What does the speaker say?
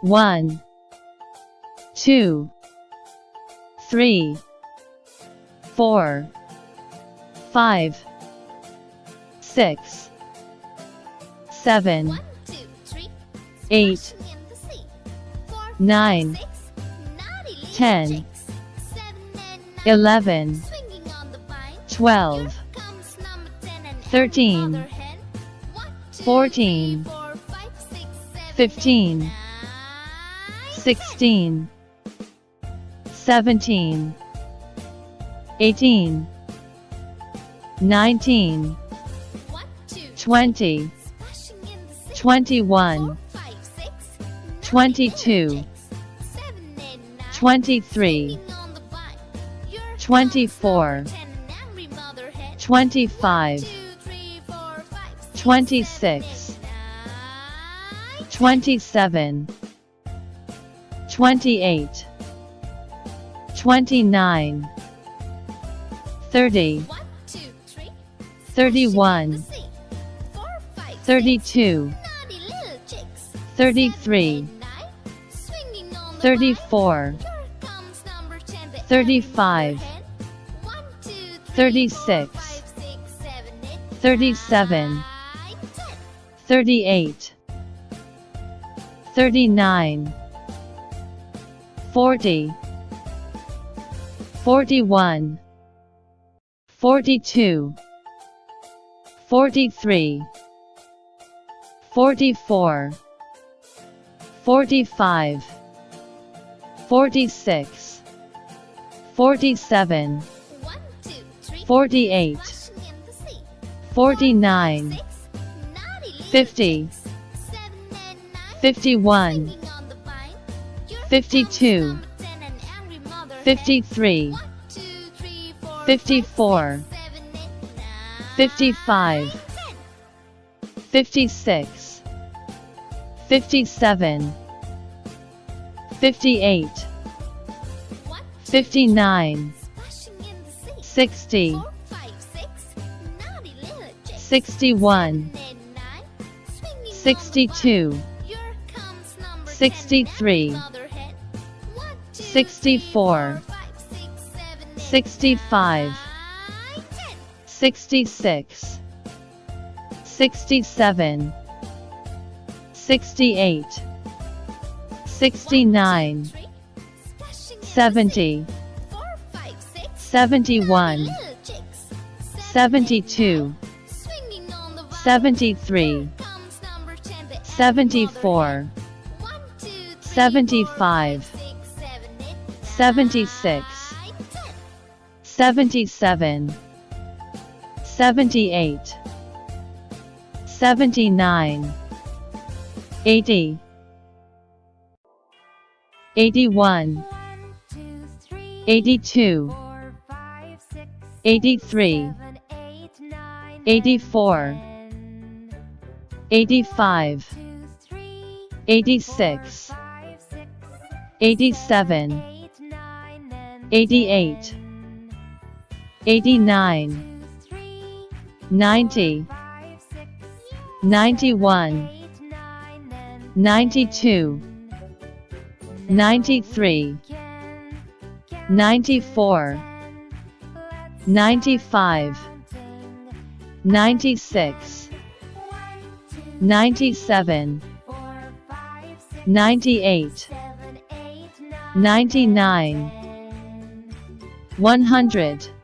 1, 2, 3, 4, 5, 6, 7, 8, 9, 10, 11, 12, 13, 14, 15, 16, 17, 18, 19, 20, 21, 22, 23, 24, 25, 26, 27, 28, 29, 30, 31, 32, 33, 34, 35, 36, 37, 38, 39, 40, 41, 42, 43, 44, 45, 46, 47, 48, 49, 50, 51, 52, 53, 54, 55, 56, 57, 58, 59, 60, 61, 62, 63, 64, 65, 66, 67, 68, 69, 70, 71, 72, 73, 74, 75, 76, 77, 78, 79, 80, 81, 82, 83, 84, 85, 86, 87, 88, 89, 90, 91, 92, 93, 94, 95, 96, 97, 98, 99, 100.